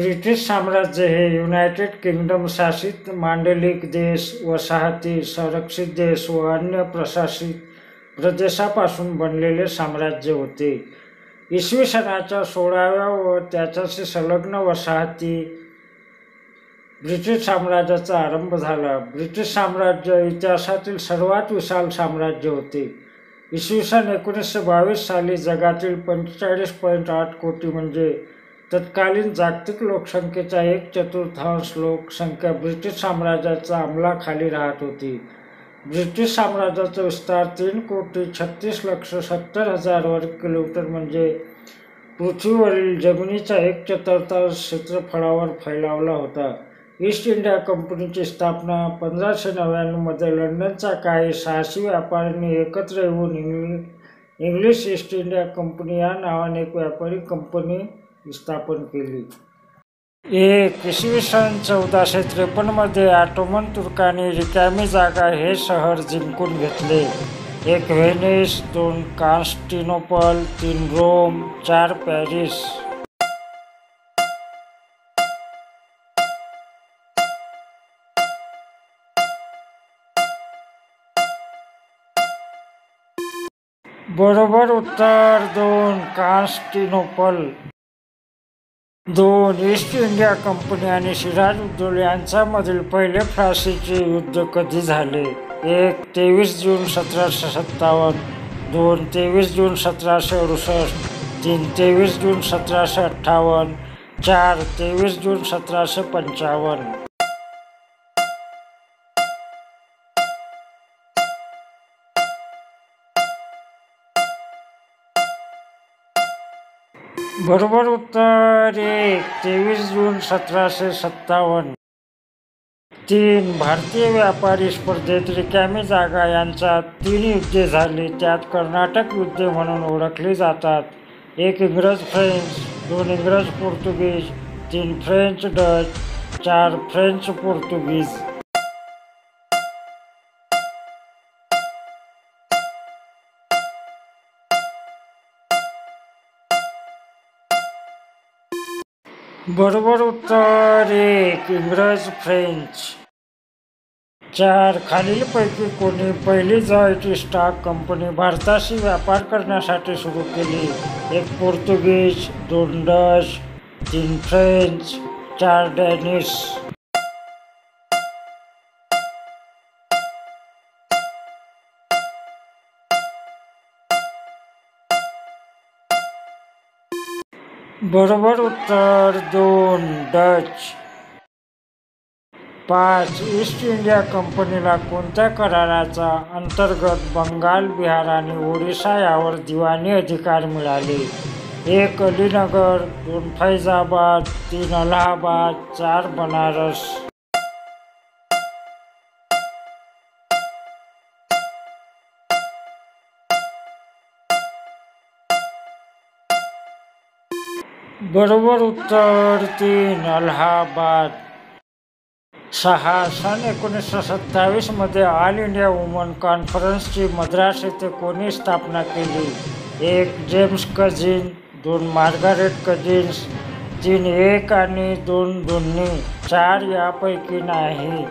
British साम्राज्य हे United kingdom शासित मांडलिक देश, वसाहती, संरक्षित देश व अन्य प्रशासित प्रदेशापासून बनलेले साम्राज्य होते. इसवी सनाच्या 16व्या व त्याच्याशी संलग्न वसाहती ब्रिटिश साम्राज्याचा आरंभ झाला. ब्रिटिश साम्राज्य इतिहासातील सर्वात विशाल साम्राज्य होते. इसवी सन 1922 साली जगातील 45.8 कोटी म्हणजे तत्कालीन जागतिक लोकसंख्येच्या 1/4 लोकसंख्या ब्रिटिश साम्राज्याच्या अंमलाखाली राहत होती. ब्रिटिश साम्राज्याचा विस्तार 3,36,70,000 वर्ग किलोमीटर म्हणजे पृथ्वीवरील जमिनीच्या 1/4 क्षेत्रफळावर फैलावला होता. ईस्ट इंडिया कंपनीची स्थापना 1599 मध्ये लंडनच्या काही साहसी व्यापाऱ्यांनी एकत्र येऊन इंग्लिश ईस्ट इंडिया कंपनी या नावाने एक व्यापारी कंपनी स्थापन केली. इसवी सन 1453 मध्ये ऑटोमन तुर्कांनी रिकामी जागा हे शहर जिंकून घेतले. 1 व्हेनिस, 2 कॉन्स्टॅन्टिनोपल, 3 रोम, 4 पॅरिस. बरोबर उत्तर 2 कॉन्स्टॅन्टिनोपल. 2 ईस्ट इंडिया कंपनी आणि सिराजउद्दौला यांच्यामधील पहिले फाशीचे युद्ध कधी झाले? 1 23 जून 1757, 2 23 जून 1768, 3 23 जून 1758, 4 23 जून 1755. बरोबर उत्तर 1 23 जून 1757. 3 भारतीय व्यापारी स्पर्धेत रिकामी जागा यांच्यात 3 युद्धे झाली. त्यात कर्नाटक युद्धे म्हणून ओळखली जातात. 1 इंग्रज फ्रेंच, 2 इंग्रज पोर्तुगीज, 3 फ्रेंच डच, 4 फ्रेंच पोर्तुगीज. बरोबर उत्तर 1 इंग्रज फ्रेंच. 4 खालीलपैकी कोणी पहिली जॉईंट स्टॉक कंपनी भारताशी व्यापार करण्यासाठी सुरू केली? 1 पोर्तुगीज, 2 डच, 3 फ्रेंच, 4 डॅनिश. बरोबर उत्तर 2 डच. 5 ईस्ट इंडिया कंपनीला कोणत्या कराराच्या अंतर्गत बंगाल, बिहार आणि ओडिशा यावर दिवाणी अधिकार मिळाले? 1 अलीनगर, 2 फैजाबाद, 3 अलाहाबाद, 4 बनारस. बरोबर उत्तर 3 अलाहाबाद. 6 सन 1927 मध्ये ऑल इंडिया वुमन कॉन्फरन्सची मद्रास येथे कोणी स्थापना केली? 1 जेम्स कझिन, 2 मार्गारेट कझिन्स, 3 एक आणि 2 दोन्ही, 4 यापैकी नाही.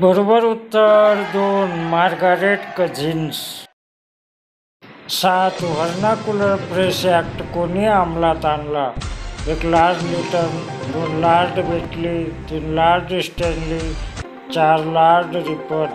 बरोबर उत्तर 2 Margaret Cousins. 7 vernacular press act कोणी अंमलात आणला? 1 lord Lytton, 2 lord Betley, 3 lord Stanley, 4 lord Ripon.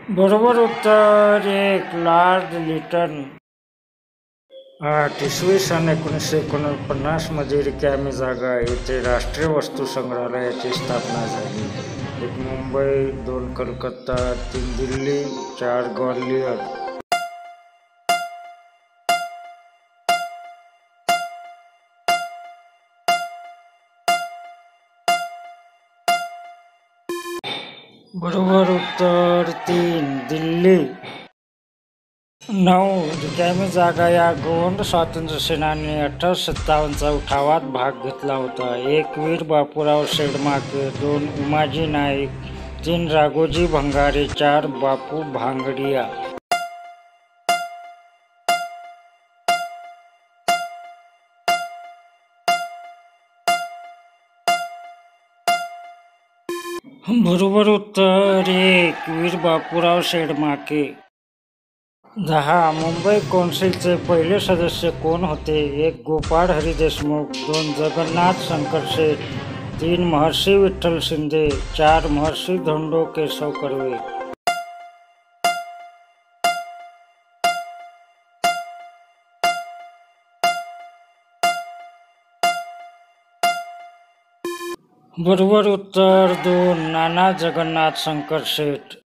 बरोबर उत्तर 1 लॉर्ड लिटन. 8 इसवी सन 1949 मध्ये रिकामी जागा येथे राष्ट्रीय वस्तू संग्रहालयाची स्थापना झाली. 1 मुंबई, 2 कलकत्ता, 3 दिल्ली, 4 ग्वालियर. बरोबर उत्तर 3 दिल्ली. 9. रिकामी जागा. या गोंड स्वातंत्र्य सेनानी 1857चा उठावात भाग घेतला होता. 1. वीर बापूराव शेडमाके. 2. उमाजी नाईक. 3. राघोजी भंगारे. 4. बापू भांगडिया. बरोबर उत्तर 1. वीर बापूराव शेडमाके. 10. मुंबई कौन्सिलचे पहिले सदस्य कोण होते? 1. गोपाळ हरी देशमुख. 2. जगन्नाथ शंकर शेठ. 3. महर्षी विठ्ठल शिंदे. 4. महर्षी धोंडो केशव कर्वे. बरोबर उत्तर 2. नाना जगन्नाथ शंकर शेठ.